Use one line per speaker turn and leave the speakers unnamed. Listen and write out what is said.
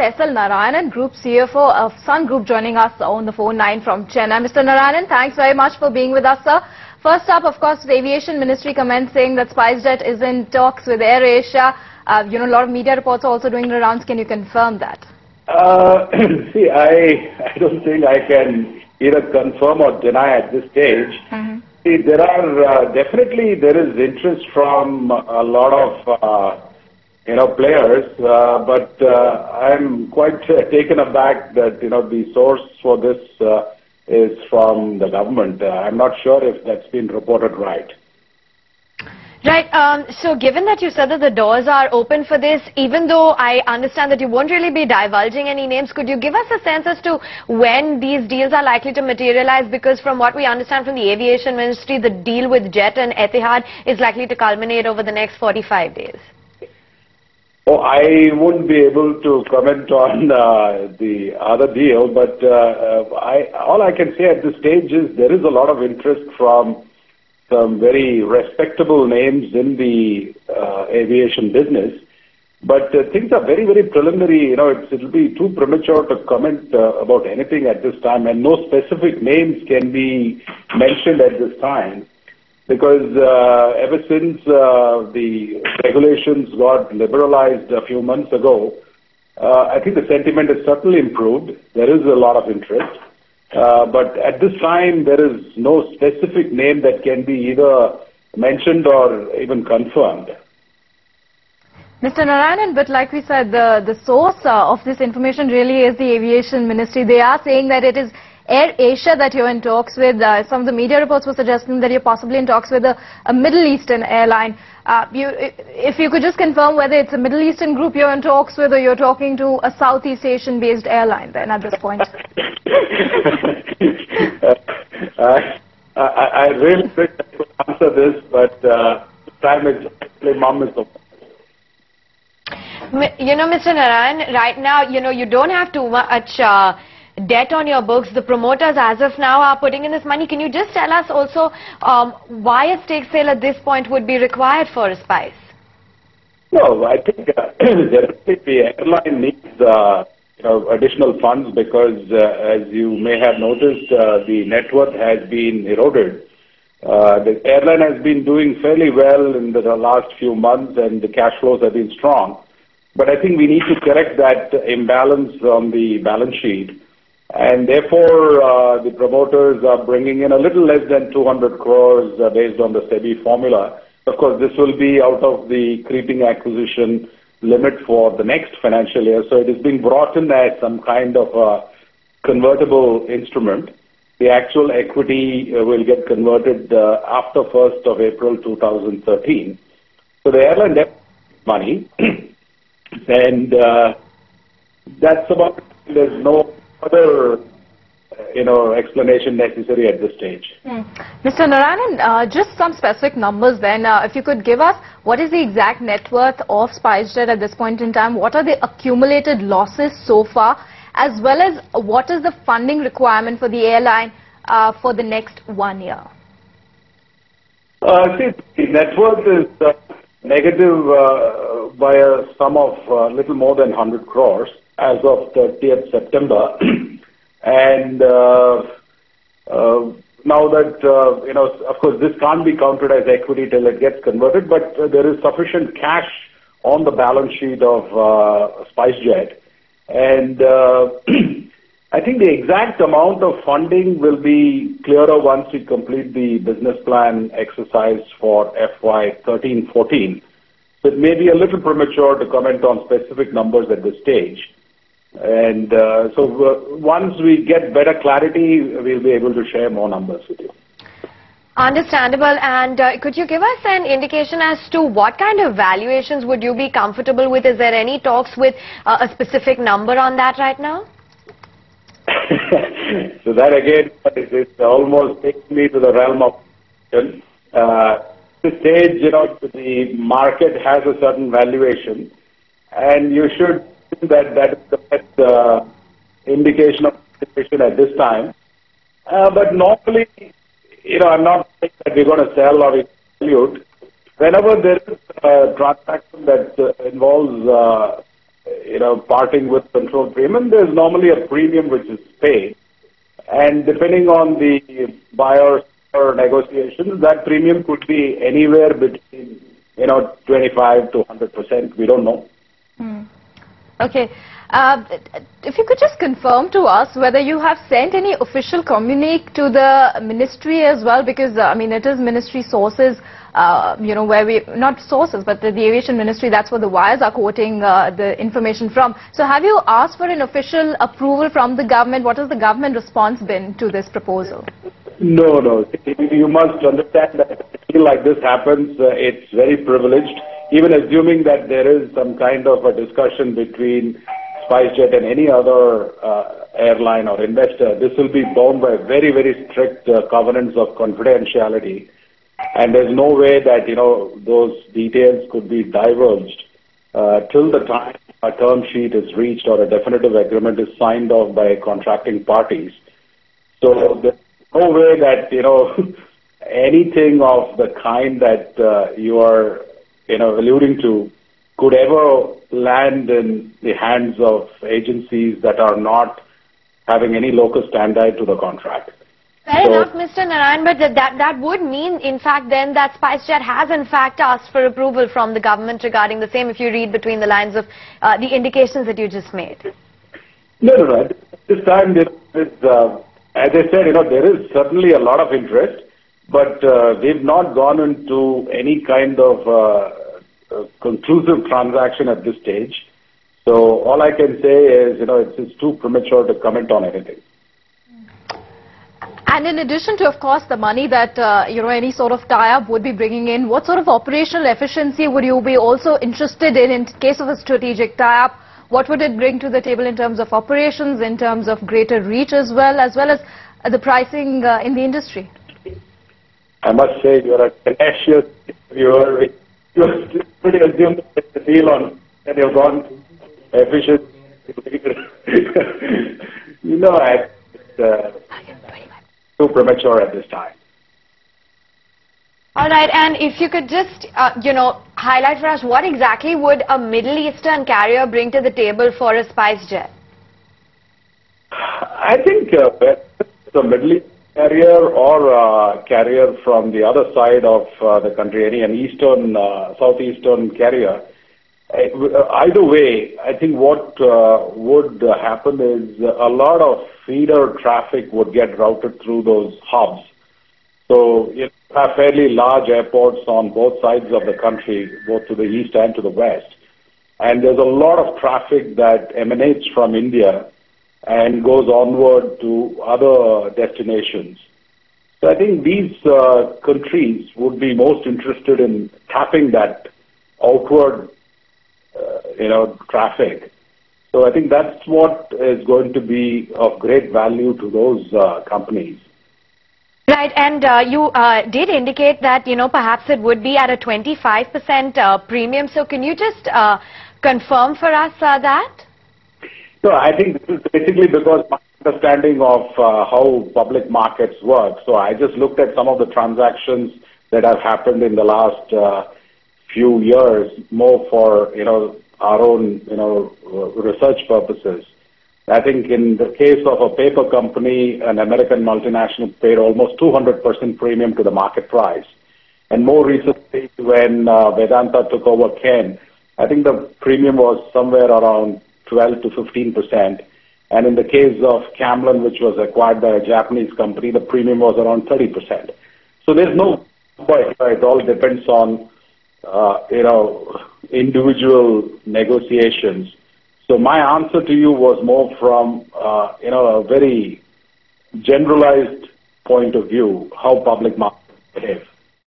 S.L. Narayanan, Group CFO of Sun Group, joining us on the phone line from Chennai. Mr. Narayanan, thanks very much for being with us, sir. First up, of course, the Aviation Ministry comments saying that SpiceJet is in talks with AirAsia. A lot of media reports are also doing the rounds. Can you confirm that?
See, I don't think I can either confirm or deny at this stage. See, there are definitely there is interest from a lot of players, but I'm quite taken aback that the source for this is from the government. I'm not sure if that's been reported right.
Right. So given that you said that the doors are open for this, even though I understand that you won't really be divulging any names, could you give us a sense as to when these deals are likely to materialize? Because from what we understand from the Aviation Ministry, the deal with Jet and Etihad is likely to culminate over the next 45 days.
Oh, I wouldn't be able to comment on the other deal, but all I can say at this stage is there is a lot of interest from some very respectable names in the aviation business, but things are very, very preliminary. It'll be too premature to comment about anything at this time, and no specific names can be mentioned at this time, because ever since the regulations got liberalized a few months ago, I think the sentiment has certainly improved. There is a lot of interest. But at this time, there is no specific name that can be either mentioned or even confirmed.
Mr. Narayanan, but like we said, the source of this information really is the Aviation Ministry. They are saying that it is AirAsia that you're in talks with. Some of the media reports were suggesting that you're possibly in talks with a Middle Eastern airline. If you could just confirm whether it's a Middle Eastern group you're in talks with, or you're talking to a Southeast Asian-based airline then at this point.
I really wish I could answer this, but time is actually mom is open.
Mr. Narayan, right now, you don't have too much debt on your books. The promoters as of now are putting in this money. Can you just tell us also why a stake sale at this point would be required for Spice?
No, I think definitely the airline needs additional funds, because as you may have noticed, the net worth has been eroded. The airline has been doing fairly well in the last few months, and the cash flows have been strong. But I think we need to correct that imbalance on the balance sheet. And therefore, the promoters are bringing in a little less than 200 crores based on the SEBI formula. Of course, this will be out of the creeping acquisition limit for the next financial year. So it is being brought in as some kind of a convertible instrument. The actual equity will get converted after 1st of April 2013. So the airline debt money, and that's about it. There's no other explanation necessary at this stage.
Mr. Narayanan, just some specific numbers then. If you could give us what is the exact net worth of SpiceJet at this point in time, what are the accumulated losses so far, as well as what is the funding requirement for the airline for the next 1 year?
See, the net worth is negative by a sum of little more than 100 crores as of 30th September. And now that, of course, this can't be counted as equity till it gets converted, but there is sufficient cash on the balance sheet of SpiceJet. And I think the exact amount of funding will be clearer once we complete the business plan exercise for FY 13-14. So it may be a little premature to comment on specific numbers at this stage. And so once we get better clarity, we'll be able to share more numbers with you.
Understandable. And could you give us an indication as to what kind of valuations would you be comfortable with? Is there any talks with a specific number on that right now?
So that again, it almost takes me to the realm of this stage, the market has a certain valuation, and you should think that is the best indication of situation at this time. But normally, I'm not saying that we're going to sell or dilute. Whenever there is a transaction that involves parting with control premium, there's normally a premium which is paid. And depending on the buyer or negotiations, that premium could be anywhere between, 25 to 100%. We don't know.
Okay. If you could just confirm to us whether you have sent any official communique to the ministry as well, because it is ministry sources, where we, not sources, but the aviation ministry, that's what the wires are quoting the information from. So have you asked for an official approval from the government? What has the government response been to this proposal?
No. You must understand that if a deal like this happens, it's very privileged. Even assuming that there is some kind of a discussion between SpiceJet and any other airline or investor, this will be bound by very, very strict covenants of confidentiality. And there's no way that, those details could be divulged till the time a term sheet is reached or a definitive agreement is signed off by contracting parties. So there's no way that, anything of the kind that you are, alluding to could ever land in the hands of agencies that are not having any locus standi to the contract.
Fair enough, Mr. Narayan, but that would mean, in fact, then that SpiceJet has, in fact, asked for approval from the government regarding the same, if you read between the lines of the indications that you just made.
No. This time, there is, as I said, there is certainly a lot of interest, but we've not gone into any kind of conclusive transaction at this stage. So all I can say is, it's too premature to comment on anything.
And in addition to, of course, the money that, any sort of tie-up would be bringing in, what sort of operational efficiency would you be also interested in case of a strategic tie-up? What would it bring to the table in terms of operations, in terms of greater reach as well as the pricing in the industry?
I must say, you're a tenacious, you're pretty assumed the deal on, and you've gone efficient. Too premature at this time.
All right, and if you could just, highlight for us what exactly would a Middle Eastern carrier bring to the table for a SpiceJet?
I think the Middle East carrier or a carrier from the other side of the country, an eastern, southeastern carrier, either way, I think what would happen is a lot of feeder traffic would get routed through those hubs. So you have fairly large airports on both sides of the country, both to the east and to the west. And there's a lot of traffic that emanates from India and goes onward to other destinations. So I think these countries would be most interested in tapping that outward traffic. So I think that's what is going to be of great value to those companies.
Right, and you did indicate that, perhaps it would be at a 25% premium. So can you just confirm for us that?
No, I think this is basically because my understanding of how public markets work. So I just looked at some of the transactions that have happened in the last few years, more for, our own, research purposes. I think in the case of a paper company, an American multinational paid almost 200% premium to the market price. And more recently, when Vedanta took over Ken, I think the premium was somewhere around 12 to 15%. And in the case of Camlin, which was acquired by a Japanese company, the premium was around 30%. So there's no point. It all depends on, individual negotiations. So my answer to you was more from, a very generalized point of view, how public markets behave.